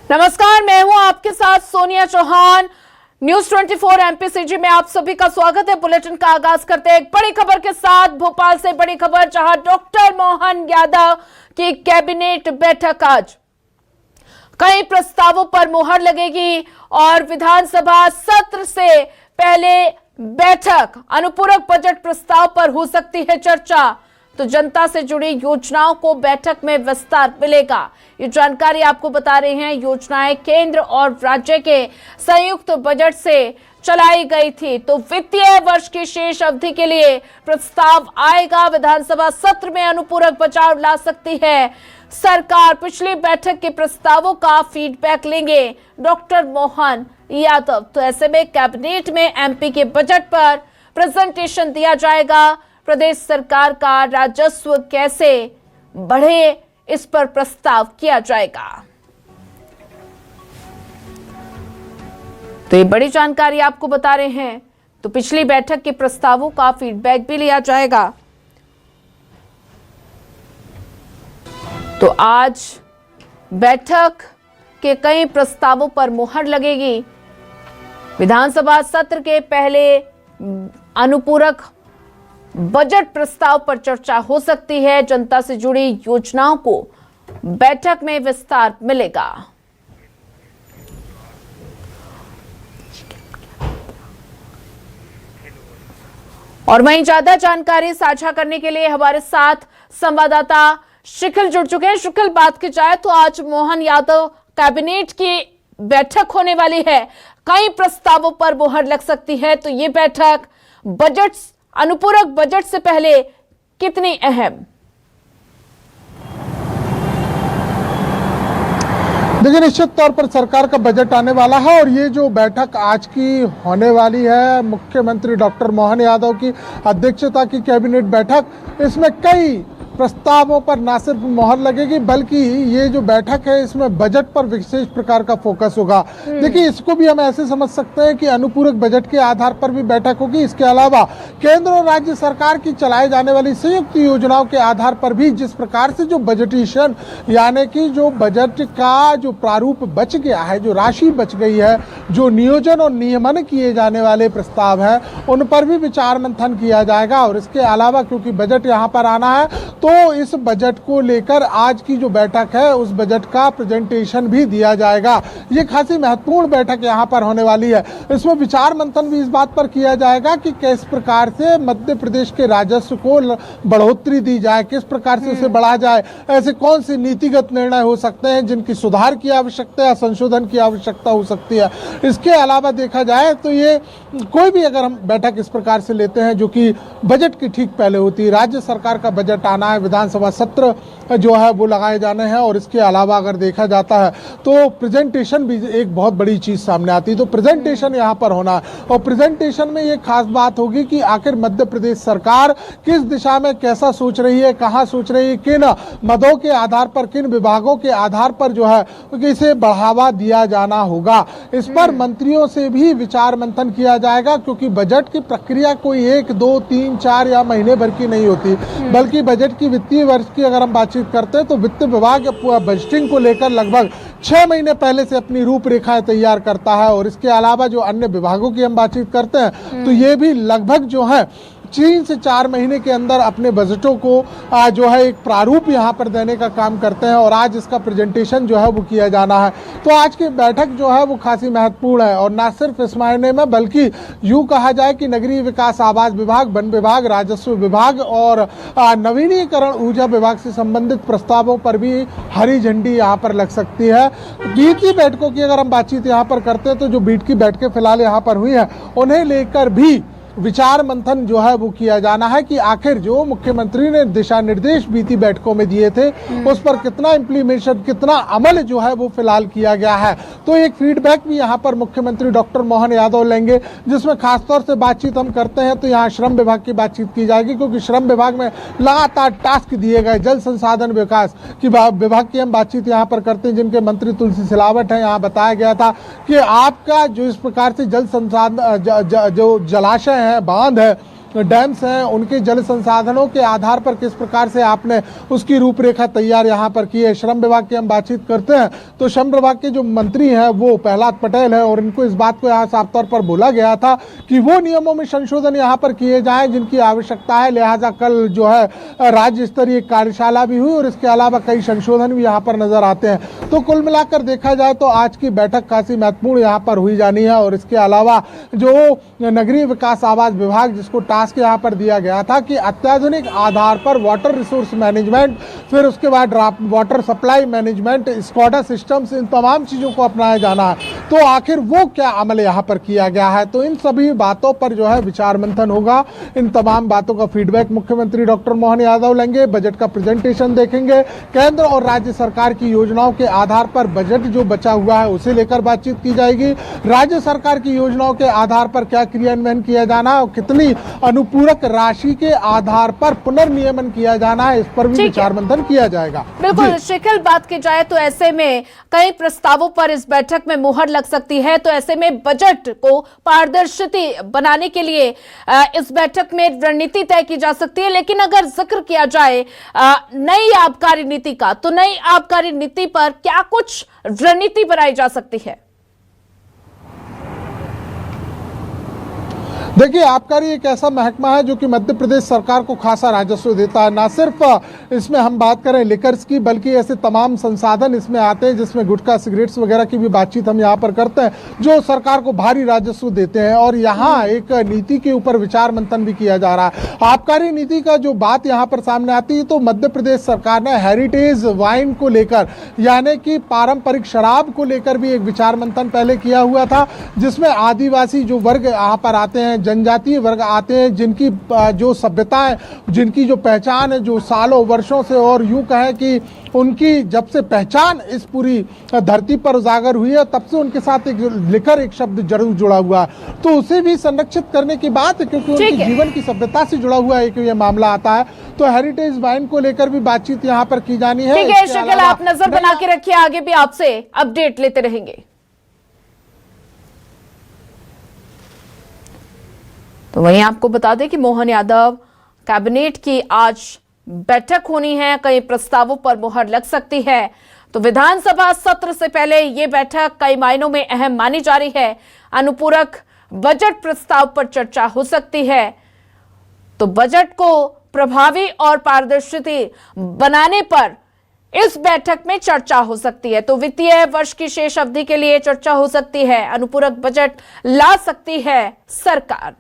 नमस्कार, मैं हूं आपके साथ सोनिया चौहान। न्यूज 24 एमपीसीजी में आप सभी का स्वागत है। बुलेटिन का आगाज करते हैं एक बड़ी खबर के साथ। भोपाल से बड़ी खबर, जहां डॉक्टर मोहन यादव की कैबिनेट बैठक आज। कई प्रस्तावों पर मुहर लगेगी और विधानसभा सत्र से पहले बैठक, अनुपूरक बजट प्रस्ताव पर हो सकती है चर्चा। तो जनता से जुड़ी योजनाओं को बैठक में विस्तार मिलेगा। ये जानकारी आपको बता रहे हैं। योजनाएं केंद्र और राज्य के संयुक्त बजट से चलाई गई थी, तो वित्तीय वर्ष की शेष अवधि के लिए प्रस्ताव आएगा। विधानसभा सत्र में अनुपूरक बचाव ला सकती है सरकार। पिछली बैठक के प्रस्तावों का फीडबैक लेंगे डॉक्टर मोहन यादव। तो ऐसे में कैबिनेट में एमपी के बजट पर प्रेजेंटेशन दिया जाएगा। प्रदेश सरकार का राजस्व कैसे बढ़े, इस पर प्रस्ताव किया जाएगा। तो ये बड़ी जानकारी आपको बता रहे हैं। तो पिछली बैठक के प्रस्तावों का फीडबैक भी लिया जाएगा। तो आज बैठक के कई प्रस्तावों पर मुहर लगेगी। विधानसभा सत्र के पहले अनुपूरक बजट प्रस्ताव पर चर्चा हो सकती है। जनता से जुड़ी योजनाओं को बैठक में विस्तार मिलेगा। और वहीं ज्यादा जानकारी साझा करने के लिए हमारे साथ संवाददाता शिखिल जुड़ चुके हैं। शिखिल, बात की जाए तो आज मोहन यादव कैबिनेट की बैठक होने वाली है। कई प्रस्तावों पर मुहर लग सकती है। तो ये बैठक बजट, अनुपूरक बजट से पहले कितनी अहम? देखिए, निश्चित तौर पर सरकार का बजट आने वाला है और ये जो बैठक आज की होने वाली है, मुख्यमंत्री डॉक्टर मोहन यादव की अध्यक्षता की कैबिनेट बैठक, इसमें कई प्रस्तावों पर न सिर्फ मोहर लगेगी बल्कि ये जो बैठक है इसमें बजट पर विशेष प्रकार का फोकस होगा। देखिए, इसको भी हम ऐसे समझ सकते हैं कि अनुपूरक बजट के आधार पर भी बैठक होगी। इसके अलावा केंद्र और राज्य सरकार की चलाई जाने वाली संयुक्त योजनाओं के आधार पर भी जिस प्रकार से जो बजटेशन, यानी कि जो बजट का जो प्रारूप बच गया है, जो राशि बच गई है, जो नियोजन और नियमन किए जाने वाले प्रस्ताव हैं, उन पर भी विचार मंथन किया जाएगा। और इसके अलावा क्योंकि बजट यहाँ पर आना है तो इस बजट को लेकर आज की जो बैठक है उस बजट का प्रेजेंटेशन भी दिया जाएगा। ये खासी महत्वपूर्ण बैठक यहाँ पर होने वाली है। इसमें विचार मंथन भी इस बात पर किया जाएगा कि किस प्रकार से मध्य प्रदेश के राजस्व को बढ़ोतरी दी जाए, किस प्रकार से उसे बढ़ा जाए, ऐसे कौन से नीतिगत निर्णय हो सकते हैं जिनकी सुधार की आवश्यकता है, संशोधन की आवश्यकता हो सकती है। इसके अलावा देखा जाए तो ये कोई भी अगर हम बैठक इस प्रकार से लेते हैं जो कि बजट की ठीक पहले होती है, राज्य सरकार का बजट आना है, विधानसभा सत्र जो है वो लगाए जाने हैं, और इसके अलावा अगर देखा जाता है तो प्रेजेंटेशन भी एक बहुत बड़ी चीज सामने आती है। तो प्रेजेंटेशन यहाँ पर होना है और प्रेजेंटेशन में ये खास बात होगी कि आखिर मध्य प्रदेश सरकार किस दिशा में कैसा सोच रही है, कहाँ सोच रही है, किन मदों के आधार पर, किन विभागों के आधार पर जो है इसे बढ़ावा दिया जाना होगा। इस पर मंत्रियों से भी विचार मंथन किया जाएगा, क्योंकि बजट की प्रक्रिया कोई 1, 2, 3, 4 या महीने भर की नहीं होती, बल्कि बजट की वित्तीय वर्ष की अगर हम बातचीत करते हैं तो वित्त विभाग बजटिंग को लेकर लगभग 6 महीने पहले से अपनी रूपरेखाएं तैयार करता है। और इसके अलावा जो अन्य विभागों की हम बातचीत करते हैं तो ये भी लगभग जो है 3 से 4 महीने के अंदर अपने बजटों को जो है एक प्रारूप यहाँ पर देने का काम करते हैं, और आज इसका प्रेजेंटेशन जो है वो किया जाना है। तो आज की बैठक जो है वो खासी महत्वपूर्ण है, और ना सिर्फ इस मायने में बल्कि यूं कहा जाए कि नगरीय विकास, आवास विभाग, वन विभाग, राजस्व विभाग और नवीनीकरण ऊर्जा विभाग से संबंधित प्रस्तावों पर भी हरी झंडी यहाँ पर लग सकती है। बीट की बैठकों की अगर हम बातचीत यहाँ पर करते हैं तो जो बीट की बैठकें फिलहाल यहाँ पर हुई है उन्हें लेकर भी विचार मंथन जो है वो किया जाना है कि आखिर जो मुख्यमंत्री ने दिशा निर्देश बीती बैठकों में दिए थे उस पर कितना इम्प्लीमेंटेशन, कितना अमल जो है वो फिलहाल किया गया है। तो एक फीडबैक भी यहाँ पर मुख्यमंत्री डॉक्टर मोहन यादव लेंगे, जिसमें खासतौर से बातचीत हम करते हैं तो यहाँ श्रम विभाग की बातचीत की जाएगी, क्योंकि श्रम विभाग में लगातार टास्क दिए गए। जल संसाधन विकास की विभाग की हम बातचीत यहाँ पर करते हैं, जिनके मंत्री तुलसी सिलावट है। यहाँ बताया गया था कि आपका जो इस प्रकार से जल संसाधन जो जलाशय है, बांध है, डैम्स हैं उनके जल संसाधनों के आधार पर किस प्रकार से आपने उसकी रूपरेखा तैयार यहाँ पर की है। श्रम विभाग की हम बातचीत करते हैं तो श्रम विभाग के जो मंत्री हैं वो प्रहलाद पटेल है और इनको इस बात को यहाँ साफ तौर पर बोला गया था कि वो नियमों में संशोधन यहाँ पर किए जाएं जिनकी आवश्यकता है। लिहाजा कल जो है राज्य स्तरीय कार्यशाला भी हुई और इसके अलावा कई संशोधन भी यहाँ पर नजर आते हैं। तो कुल मिलाकर देखा जाए तो आज की बैठक काफी महत्वपूर्ण यहाँ पर हुई जानी है। और इसके अलावा जो नगरीय विकास आवास विभाग जिसको टास्क यहाँ पर दिया गया था कि अत्याधुनिक आधार पर वाटर रिसोर्स मैनेजमेंट, फिर उसके बाद water supply management, SCADA systems, इन तमाम चीजों को अपनाया जाना है। तो आखिर वो क्या अमल यहाँ पर किया गया है, तो इन सभी बातों पर जो है विचार मंथन होगा। इन तमाम बातों का फीडबैक मुख्यमंत्री डॉक्टर मोहन यादव लेंगे, बजट का प्रेजेंटेशन देखेंगे, केंद्र और राज्य सरकार की योजनाओं के आधार पर बजट जो बचा हुआ है उसे लेकर बातचीत की जाएगी। राज्य सरकार की योजनाओं के आधार पर क्या क्रियान्वयन किया जाना है और कितनी अनुपूरक राशि के आधार पर पुनर्नियमन किया जाना है, इस पर भी विचार मंथन किया जाएगा। बिल्कुल शिखिल, बात की जाए तो ऐसे में कई प्रस्तावों पर इस बैठक में मुहर लग सकती है। तो ऐसे में बजट को पारदर्शी बनाने के लिए इस बैठक में रणनीति तय की जा सकती है। लेकिन अगर जिक्र किया जाए नई आबकारी नीति का, तो नई आबकारी नीति पर क्या कुछ रणनीति बनाई जा सकती है? देखिए, आबकारी एक ऐसा महकमा है जो कि मध्य प्रदेश सरकार को खासा राजस्व देता है। ना सिर्फ इसमें हम बात करें लिकर्स की, बल्कि ऐसे तमाम संसाधन इसमें आते हैं जिसमें गुटखा, सिगरेट्स वगैरह की भी बातचीत हम यहाँ पर करते हैं जो सरकार को भारी राजस्व देते हैं। और यहाँ एक नीति के ऊपर विचार मंथन भी किया जा रहा है। आबकारी नीति का जो बात यहाँ पर सामने आती है तो मध्य प्रदेश सरकार ने हेरिटेज वाइन को लेकर, यानी कि पारंपरिक शराब को लेकर भी एक विचार मंथन पहले किया हुआ था, जिसमें आदिवासी जो वर्ग यहाँ पर आते हैं, जनजातीय वर्ग आते हैं, जिनकी जो सभ्यता है, जिनकी जो पहचान है, जो सालों वर्षों से, और यूं कहें कि उनकी जब से पहचान इस पूरी धरती पर उजागर हुई है तब से उनके साथ एक लिकर एक शब्द जरूर जुड़ा हुआ है। तो उसे भी संरक्षित करने की बात है क्योंकि उनके जीवन की सभ्यता से जुड़ा हुआ एक ये मामला आता है। तो हेरिटेज वाइन को लेकर भी बातचीत यहाँ पर की जानी है। ठीक है शकील, आप नजर बना के रखिए, आगे भी आपसे अपडेट लेते रहेंगे। तो वहीं आपको बता दें कि मोहन यादव कैबिनेट की आज बैठक होनी है, कई प्रस्तावों पर मुहर लग सकती है। तो विधानसभा सत्र से पहले ये बैठक कई मायनों में अहम मानी जा रही है। अनुपूरक बजट प्रस्ताव पर चर्चा हो सकती है। तो बजट को प्रभावी और पारदर्शी बनाने पर इस बैठक में चर्चा हो सकती है। तो वित्तीय वर्ष की शेष अवधि के लिए चर्चा हो सकती है। अनुपूरक बजट ला सकती है सरकार।